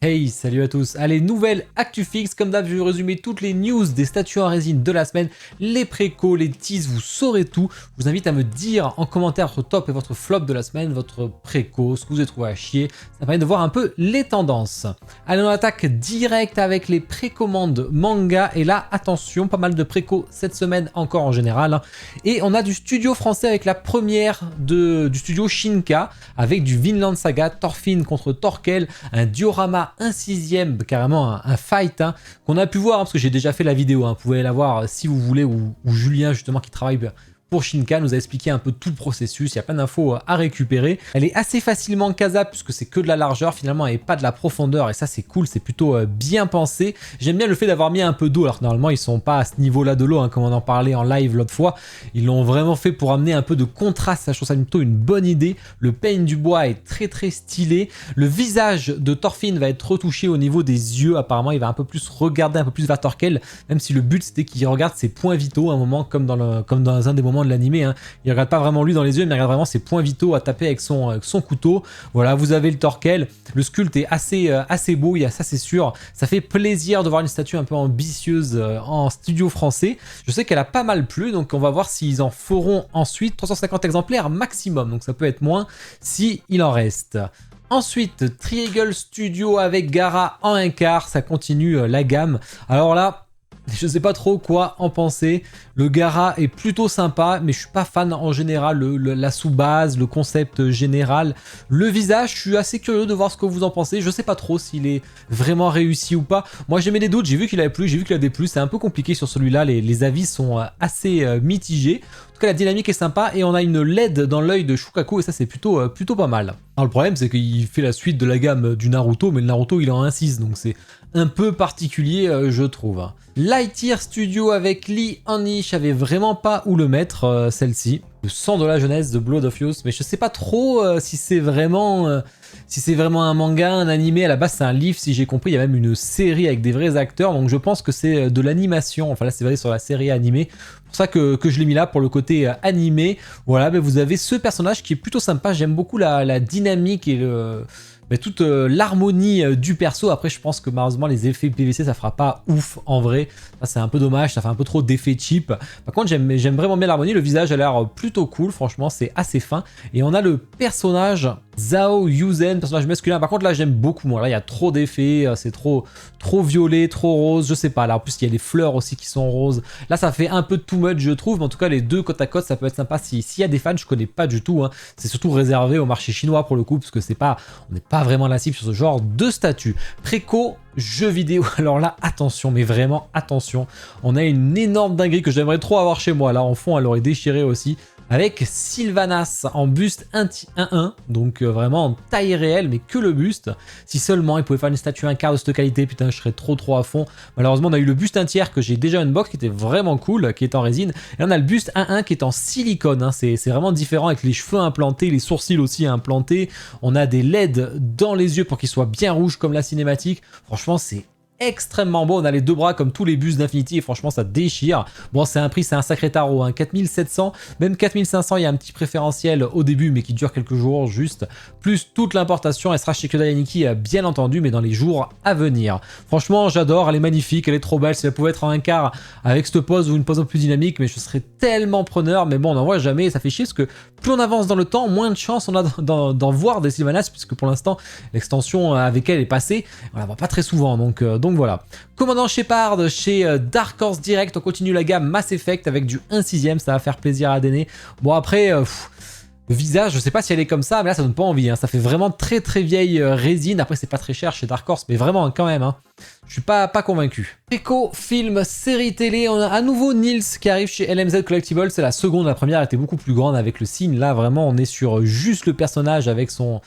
Hey, salut à tous. Allez, nouvelle actu fixe. Comme d'hab, je vais résumer toutes les news des statues en résine de la semaine, les précos, les teases, vous saurez tout. Je vous invite à me dire en commentaire votre top et votre flop de la semaine, votre préco, ce que vous avez trouvé à chier. Ça permet de voir un peu les tendances. Allez, on attaque direct avec les précommandes manga. Et là, attention, pas mal de précos cette semaine encore en général. Et on a du studio français avec la première du studio Shinka, avec du Vinland Saga, Thorfinn contre Thorkel, un diorama, un sixième, carrément un fight qu'on a pu voir, parce que j'ai déjà fait la vidéo, vous pouvez la voir si vous voulez, ou Julien justement qui travaille pour Shinka nous a expliqué un peu tout le processus, il y a plein d'infos à récupérer. Elle est assez facilement casable puisque c'est que de la largeur finalement et pas de la profondeur, et ça c'est cool, c'est plutôt bien pensé. J'aime bien le fait d'avoir mis un peu d'eau, alors que normalement ils sont pas à ce niveau-là de l'eau, comme on en parlait en live l'autre fois. Ils l'ont vraiment fait pour amener un peu de contraste, ça je trouve ça plutôt une bonne idée. Le paint du bois est très stylé. Le visage de Thorfinn va être retouché au niveau des yeux, apparemment il va un peu plus regarder un peu plus vers Thorkel, même si le but c'était qu'il regarde ses points vitaux à un moment, comme dans un des moments de l'animé, il regarde pas vraiment lui dans les yeux, mais il regarde vraiment ses points vitaux à taper avec son couteau. Voilà, vous avez le Thorkel, le sculpte est assez beau, il y a ça c'est sûr, ça fait plaisir de voir une statue un peu ambitieuse en studio français. Je sais qu'elle a pas mal plu, donc on va voir s'ils en feront ensuite 350 exemplaires maximum, donc ça peut être moins si il en reste. Ensuite, Triangle Studio avec Gaara en un quart, ça continue la gamme. Alors là, je sais pas trop quoi en penser. Le Gaara est plutôt sympa, mais je suis pas fan en général. La sous-base, le concept général. Le visage, je suis assez curieux de voir ce que vous en pensez. Je sais pas trop s'il est vraiment réussi ou pas. Moi j'ai mis des doutes, j'ai vu qu'il avait plu, j'ai vu qu'il avait plu. C'est un peu compliqué sur celui-là, les avis sont assez mitigés. En tout cas la dynamique est sympa et on a une LED dans l'œil de Shukaku et ça c'est plutôt pas mal. Alors le problème c'est qu'il fait la suite de la gamme du Naruto, mais le Naruto il est en 1.6 donc c'est un peu particulier je trouve. Lightyear Studio avec Lee Honey, je savais vraiment pas où le mettre celle-ci. Le sang de la jeunesse de Blood of Youth, mais je sais pas trop si c'est vraiment un manga, un animé. À la base c'est un livre si j'ai compris, il y a même une série avec des vrais acteurs, donc je pense que c'est de l'animation, enfin là c'est basé sur la série animée, pour ça que je l'ai mis là pour le côté animé. Voilà, vous avez ce personnage qui est plutôt sympa, j'aime beaucoup la dynamique et toute l'harmonie du perso. Après je pense que malheureusement les effets PVC ça fera pas ouf en vrai, ça c'est un peu dommage, ça fait un peu trop d'effets cheap. Par contre j'aime vraiment bien l'harmonie, le visage a l'air plutôt cool, franchement c'est assez fin. Et on a le personnage Zhao Yuzen, personnage masculin. Par contre là j'aime beaucoup moins, là il y a trop d'effets, c'est trop violet, trop rose, je sais pas. Là en plus il y a les fleurs aussi qui sont roses, là ça fait un peu too much je trouve, mais en tout cas les deux côte à côte ça peut être sympa. S'il y a des fans, je connais pas du tout, c'est surtout réservé au marché chinois pour le coup, parce que on n'est pas vraiment la cible sur ce genre de statut. Préco jeux vidéo, alors là attention, mais vraiment attention, on a une énorme dinguerie que j'aimerais trop avoir chez moi. Là en fond elle aurait déchiré aussi, avec Sylvanas en buste 1-1, donc vraiment en taille réelle, mais que le buste. Si seulement il pouvait faire une statue 1/4 de cette qualité, putain je serais trop à fond. Malheureusement on a eu le buste 1/3 que j'ai déjà unbox qui était vraiment cool, qui est en résine, et on a le buste 1-1 qui est en silicone, c'est vraiment différent, avec les cheveux implantés, les sourcils aussi implantés. On a des LED dans les yeux pour qu'ils soient bien rouges comme la cinématique. Franchement c'est extrêmement beau, on a les deux bras comme tous les bustes d'Infinity et franchement ça déchire. Bon c'est un prix, c'est un sacré tarot, 4700, même 4500, il y a un petit préférentiel au début mais qui dure quelques jours juste, plus toute l'importation, elle sera chez Kyodai Yaniki bien entendu, mais dans les jours à venir. Franchement j'adore, elle est magnifique, elle est trop belle. Si elle pouvait être en 1/4 avec cette pose ou une pose un peu plus dynamique, mais je serais tellement preneur, mais bon on n'en voit jamais et ça fait chier parce que plus on avance dans le temps, moins de chance on a d'en voir des Sylvanas, puisque pour l'instant l'extension avec elle est passée, on la voit pas très souvent, donc voilà. Commandant Shepard chez Dark Horse Direct, on continue la gamme Mass Effect avec du 1/6, ça va faire plaisir à Déné. Bon après, le visage, je sais pas si elle est comme ça, mais là ça donne pas envie, ça fait vraiment très vieille résine. Après c'est pas très cher chez Dark Horse, mais vraiment quand même, je suis pas convaincu. Éco, film, série télé, on a à nouveau Nils qui arrive chez LMZ Collectibles, c'est la seconde, la première était beaucoup plus grande avec le signe, là vraiment on est sur juste le personnage avec son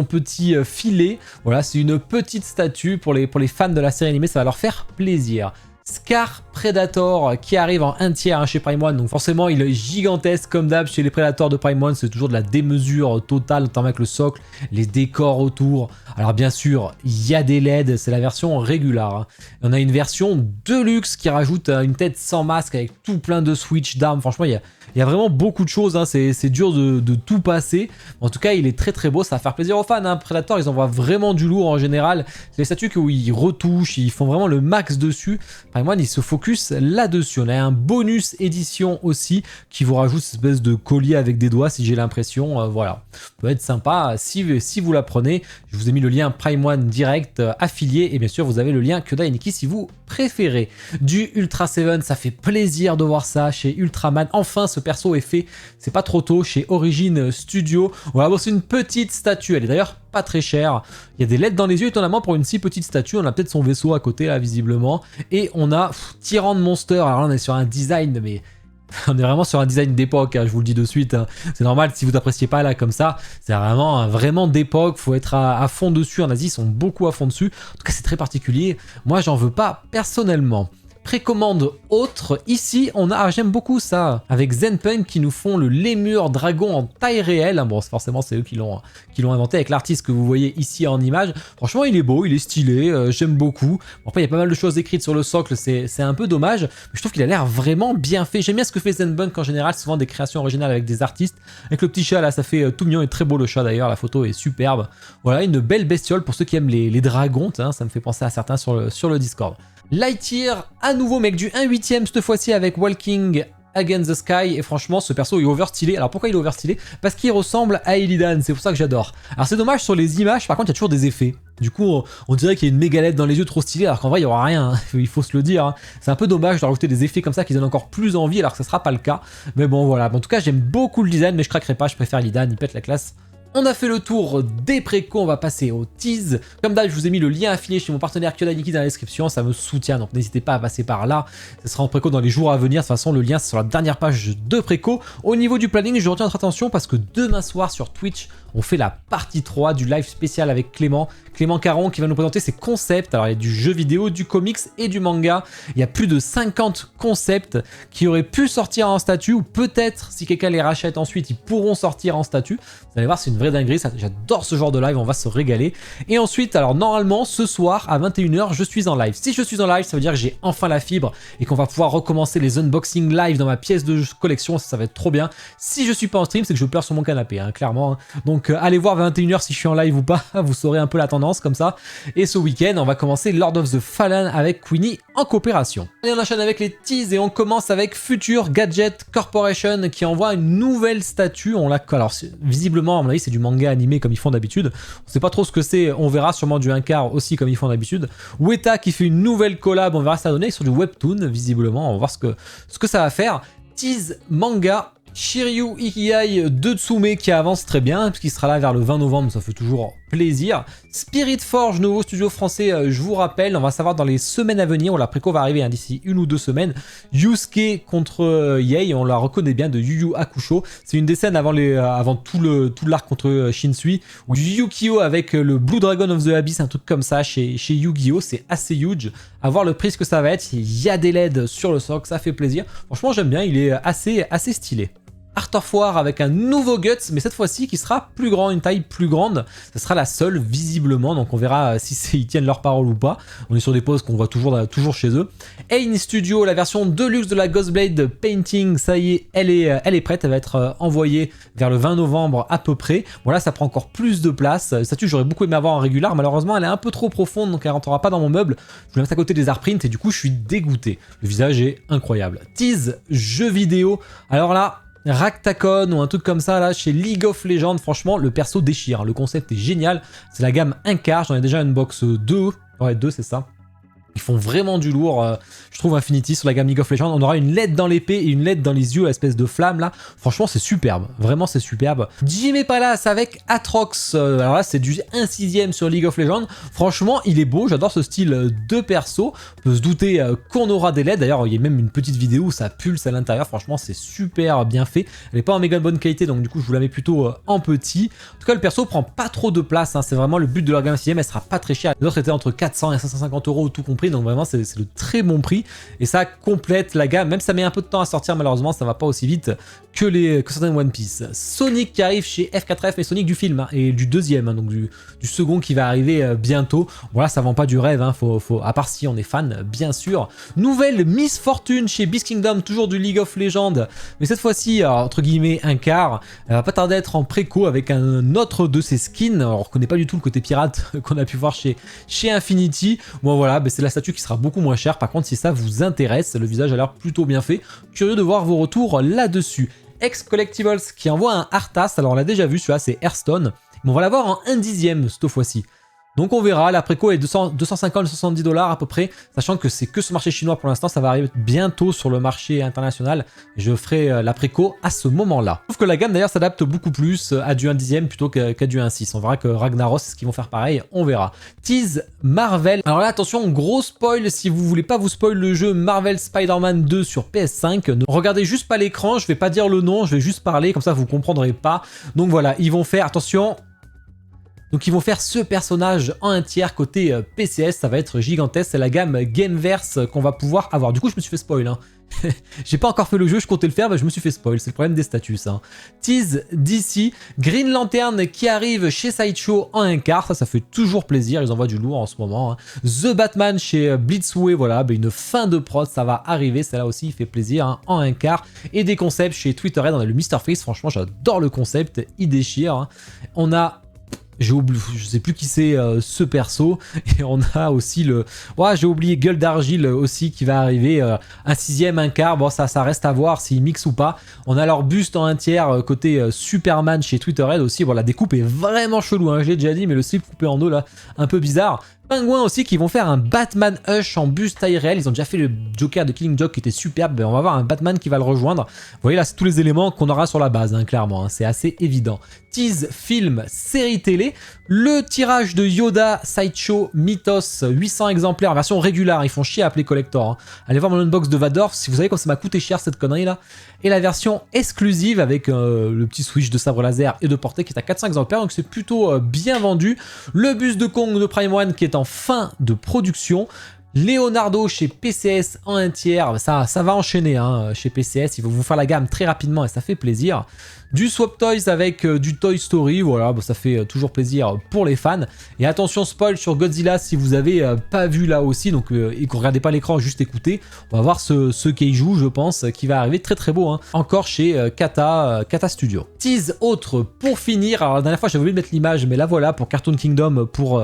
petit filet. Voilà, c'est une petite statue pour les fans de la série animée, ça va leur faire plaisir. Scar Predator qui arrive en 1 tiers chez Prime One, donc forcément il est gigantesque comme d'hab chez les Predators de Prime One, c'est toujours de la démesure totale, notamment avec le socle, les décors autour. Alors bien sûr, il y a des LED, c'est la version régulière. Hein. On a une version Deluxe qui rajoute une tête sans masque avec tout plein de switch d'armes, franchement il y a vraiment beaucoup de choses, hein. C'est dur de tout passer. En tout cas, il est très très beau, ça va faire plaisir aux fans. Hein. Predator, ils envoient vraiment du lourd en général. C'est les statues où ils retouchent, ils font vraiment le max dessus. Prime One, ils se focus là-dessus. On a un bonus édition aussi qui vous rajoute cette espèce de collier avec des doigts, si j'ai l'impression. Voilà, ça peut être sympa si vous la prenez. Je vous ai mis le lien Prime One direct affilié et bien sûr, vous avez le lien Kyoda et Nikki si vous préférez. Du Ultra 7, ça fait plaisir de voir ça chez Ultraman. Enfin, ce perso est fait, c'est pas trop tôt, chez Origin Studio. On va avoir aussi une petite statue, elle est d'ailleurs pas très chère. Il y a des LED dans les yeux étonnamment pour une si petite statue. On a peut-être son vaisseau à côté là visiblement. Et on a Tyrant Monster. Alors là on est sur un design mais... On est vraiment sur un design d'époque, hein, je vous le dis de suite. Hein. C'est normal si vous n'appréciez pas là comme ça. C'est vraiment d'époque. Faut être à fond dessus. En Asie, ils sont beaucoup à fond dessus. En tout cas, c'est très particulier. Moi, j'en veux pas personnellement. Précommande autre, ici on a, j'aime beaucoup ça, avec Zenpunk qui nous font le lémur dragon en taille réelle. Bon, forcément c'est eux qui l'ont inventé avec l'artiste que vous voyez ici en image. Franchement il est beau, il est stylé, j'aime beaucoup. Bon, après il y a pas mal de choses écrites sur le socle, c'est un peu dommage, mais je trouve qu'il a l'air vraiment bien fait. J'aime bien ce que fait Zenpunk en général, souvent des créations originales avec des artistes. Avec le petit chat là, ça fait tout mignon et très beau le chat d'ailleurs, la photo est superbe. Voilà, une belle bestiole pour ceux qui aiment les dragons, hein, ça me fait penser à certains sur le Discord. Lightyear, à nouveau mec du 1/8 cette fois-ci avec Walking Against the Sky, et franchement ce perso est overstylé. Alors pourquoi il est overstylé? Parce qu'il ressemble à Illidan, c'est pour ça que j'adore. Alors c'est dommage sur les images, par contre il y a toujours des effets. Du coup on dirait qu'il y a une mégalette dans les yeux trop stylée, alors qu'en vrai il n'y aura rien, hein. Il faut se le dire. Hein. C'est un peu dommage de rajouter des effets comme ça qui donnent encore plus envie alors que ça sera pas le cas. Mais bon voilà, en tout cas j'aime beaucoup le design mais je craquerai pas, je préfère Illidan, il pète la classe. On a fait le tour des précos, on va passer au tease. Comme d'hab, je vous ai mis le lien affilié chez mon partenaire Kyoda Nikki dans la description, ça me soutient, donc n'hésitez pas à passer par là. Ce sera en préco dans les jours à venir, de toute façon le lien c'est sur la dernière page de préco. Au niveau du planning, je retiens votre attention parce que demain soir sur Twitch, on fait la partie 3 du live spécial avec Clément Caron qui va nous présenter ses concepts. Alors il y a du jeu vidéo, du comics et du manga. Il y a plus de 50 concepts qui auraient pu sortir en statut ou peut-être si quelqu'un les rachète ensuite, ils pourront sortir en statut. Vous allez voir, c'est une vraie dinguerie, j'adore ce genre de live, on va se régaler. Et ensuite, alors normalement, ce soir à 21 h, je suis en live. Si je suis en live, ça veut dire que j'ai enfin la fibre et qu'on va pouvoir recommencer les unboxings live dans ma pièce de collection, ça va être trop bien. Si je suis pas en stream, c'est que je pleure sur mon canapé, hein, clairement. Hein. Donc allez voir 21 h si je suis en live ou pas, vous saurez un peu la tendance comme ça. Et ce week-end, on va commencer Lord of the Fallen avec Queenie en coopération. Et on enchaîne avec les teas et on commence avec Future Gadget Corporation qui envoie une nouvelle statue. On l'a, alors visiblement, à mon avis, c'est du manga animé comme ils font d'habitude. On sait pas trop ce que c'est, on verra sûrement du 1/4 aussi comme ils font d'habitude. Weta qui fait une nouvelle collab, on verra ça donner sur du webtoon visiblement, on va voir ce que ça va faire. Tease manga. Shiryu Ikigai de Tsume qui avance très bien, puisqu'il sera là vers le 20 novembre, ça fait toujours plaisir. Spirit Forge, nouveau studio français, je vous rappelle, on va savoir dans les semaines à venir, la préco va arriver hein, d'ici 1 ou 2 semaines. Yusuke contre Yei, on la reconnaît bien de Yu Yu Hakusho. C'est une des scènes avant tout l'arc contre Shinsui, ou Yu-Gi-Oh avec le Blue Dragon of the Abyss, un truc comme ça chez Yu-Gi-Oh, c'est assez huge. À voir le prix que ça va être, il y a des LED sur le socle, ça fait plaisir. Franchement j'aime bien, il est assez stylé. Art of War avec un nouveau Guts, mais cette fois-ci qui sera plus grand, une taille plus grande. Ce sera la seule visiblement, donc on verra si ils tiennent leur parole ou pas. On est sur des poses qu'on voit toujours chez eux. Ain Studio, la version Deluxe de la Ghostblade Painting, ça y est, elle est prête, elle va être envoyée vers le 20 novembre à peu près. Bon là ça prend encore plus de place. La statue j'aurais beaucoup aimé avoir en régulier, malheureusement elle est un peu trop profonde donc elle rentrera pas dans mon meuble. Je voulais mettre à côté des art prints et du coup je suis dégoûté. Le visage est incroyable. Tease jeu vidéo, alors là... Raktakon ou un truc comme ça là chez League of Legends, franchement le perso déchire, le concept est génial, c'est la gamme 1/4, j'en ai déjà une box 2, ouais 2 c'est ça. Ils font vraiment du lourd, je trouve Infinity sur la gamme League of Legends. On aura une LED dans l'épée et une LED dans les yeux, espèce de flamme là. Franchement c'est superbe, vraiment c'est superbe. Jimmy Palace avec Atrox, alors là c'est du 1/6 sur League of Legends. Franchement il est beau, j'adore ce style de perso. On peut se douter qu'on aura des LED, d'ailleurs il y a même une petite vidéo où ça pulse à l'intérieur. Franchement c'est super bien fait. Elle n'est pas en méga bonne qualité donc du coup je vous la mets plutôt en petit. En tout cas le perso prend pas trop de place, hein. C'est vraiment le but de leur gamme 6ème, elle sera pas très chère. Les autres étaient entre 400 et 550 € tout compris. prix, donc vraiment c'est le très bon prix et ça complète la gamme, même si ça met un peu de temps à sortir malheureusement, ça va pas aussi vite que certains One Piece. Sonic qui arrive chez F4F, mais Sonic du film hein, et du deuxième, hein, donc du second qui va arriver bientôt. Voilà, ça vend pas du rêve, hein, à part si on est fan bien sûr. Nouvelle Miss Fortune chez Beast Kingdom, toujours du League of Legends, mais cette fois-ci entre guillemets un quart. Elle va pas tarder à être en préco avec un autre de ses skins. Alors, on reconnaît pas du tout le côté pirate qu'on a pu voir chez Infinity. Bon voilà, c'est la statue qui sera beaucoup moins chère. Par contre, si ça vous intéresse, le visage a l'air plutôt bien fait. Curieux de voir vos retours là-dessus. X Collectibles qui envoie un Arthas. Alors on l'a déjà vu, celui-là c'est Hearthstone. Mais on va l'avoir en 1/10 cette fois-ci. Donc on verra, la préco est 250-270 $ à peu près, sachant que c'est que ce marché chinois pour l'instant, ça va arriver bientôt sur le marché international. Je ferai la préco à ce moment-là. Je trouve que la gamme d'ailleurs s'adapte beaucoup plus à du 1/10 plutôt qu'à du 1/6. On verra que Ragnaros, c'est ce qu'ils vont faire pareil, on verra. Tease Marvel. Alors là attention, gros spoil, si vous voulez pas vous spoil le jeu Marvel Spider-Man 2 sur PS5, ne regardez juste pas l'écran, je vais pas dire le nom, je vais juste parler, comme ça vous comprendrez pas. Donc voilà, ils vont faire, attention... Donc ils vont faire ce personnage en 1/3 côté PCS, ça va être gigantesque, c'est la gamme Gameverse qu'on va pouvoir avoir. Du coup je me suis fait spoil, hein. J'ai pas encore fait le jeu, je comptais le faire, mais je me suis fait spoil, c'est le problème des statuts ça. Tease d'ici, Green Lantern qui arrive chez Sideshow en 1/4, ça fait toujours plaisir, ils envoient du lourd en ce moment. Hein. The Batman chez Blitzway, voilà, une fin de prod, ça va arriver, celle-là aussi il fait plaisir, hein, en 1/4. Et des concepts chez Twitterhead, on a le Mr. Freeze, franchement j'adore le concept, il déchire. Hein. On a... J'ai oublié, je sais plus qui c'est ce perso. Et on a aussi le... Ouais, j'ai oublié Gueule d'Argile aussi qui va arriver. Un 6e, un quart. Bon, ça reste à voir s'ils mixent ou pas. On a leur buste en 1/3 côté Superman chez Twitterhead aussi. Bon, la découpe est vraiment chelou, hein, je l'ai déjà dit, mais le slip coupé en deux là, un peu bizarre. Pingouin aussi qui vont faire un Batman Hush en buste taille réelle. Ils ont déjà fait le Joker de Killing Joke qui était superbe. On va voir un Batman qui va le rejoindre. Vous voyez là, c'est tous les éléments qu'on aura sur la base, hein, clairement. Hein, c'est assez évident. Tease, film, série télé. Le tirage de Yoda Sideshow Mythos, 800 exemplaires, version régulière. Ils font chier à appeler collector. Hein. Allez voir mon unbox de Vador si vous savez comme ça m'a coûté cher cette connerie là. Et la version exclusive avec le petit switch de sabre laser et de portée qui est à 400 exemplaires. Donc c'est plutôt bien vendu. Le buste de Kong de Prime One qui est en fin de production. Leonardo chez PCS en 1/3, ça va enchaîner hein, chez PCS, ils vont vous faire la gamme très rapidement et ça fait plaisir. Du Swap Toys avec du Toy Story, voilà, bon, ça fait toujours plaisir pour les fans. Et attention spoil sur Godzilla si vous avez pas vu là aussi, donc regardez pas l'écran, juste écoutez. On va voir ce Keiju, je pense, qui va arriver très très beau, hein. Encore chez Kata Studio. Tease autre pour finir, alors la dernière fois j'avais oublié de mettre l'image, mais la voilà pour Cartoon Kingdom, pour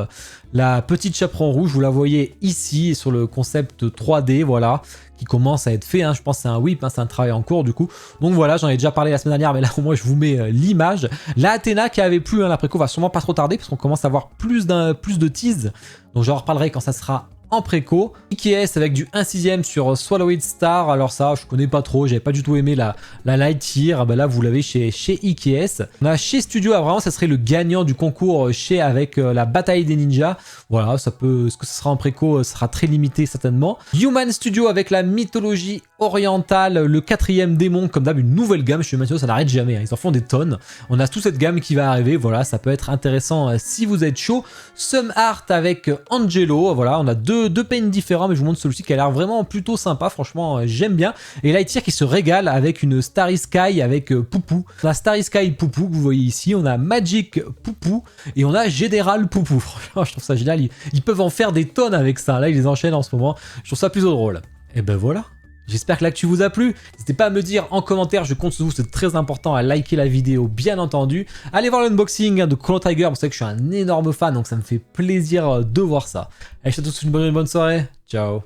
la petite chaperon rouge, vous la voyez ici sur le concept 3D, voilà, qui commence à être fait, hein. Je pense que c'est un whip, hein, c'est un travail en cours du coup. Donc voilà, j'en ai déjà parlé la semaine dernière, mais là au moins je vous mets l'image. La Athéna qui avait plu, hein, la préco va sûrement pas trop tarder, parce qu'on commence à avoir plus de tease, donc j'en reparlerai quand ça sera en préco. IKS avec du 1/6 sur Swallowed Star, alors ça je connais pas trop, j'avais pas du tout aimé la light tier, ben là vous l'avez chez IKS. On a chez Studio, vraiment ça serait le gagnant du concours avec la bataille des ninjas, voilà, ça peut, ce que ce sera en préco sera très limité certainement. Human Studio avec la mythologie orientale, le 4e démon, comme d'hab une nouvelle gamme chez Human Studio, ça n'arrête jamais, hein. Ils en font des tonnes, on a toute cette gamme qui va arriver, voilà, ça peut être intéressant si vous êtes chaud. Some Art avec Angelo, voilà, on a deux paints différents, mais je vous montre celui-ci qui a l'air vraiment plutôt sympa, franchement j'aime bien. Et Lightyear qui se régale avec une Starry Sky avec Poupou. On a Starry Sky Poupou que vous voyez ici, on a Magic Poupou et on a Général Poupou. Franchement je trouve ça génial, ils peuvent en faire des tonnes avec ça, là ils les enchaînent en ce moment, je trouve ça plutôt drôle. Et ben voilà, j'espère que l'actu vous a plu. N'hésitez pas à me dire en commentaire, je compte sur vous, c'est très important, à liker la vidéo bien entendu. Allez voir l'unboxing de Chrono Trigger, vous savez que je suis un énorme fan, donc ça me fait plaisir de voir ça. Allez, je vous souhaite tous une bonne soirée, ciao.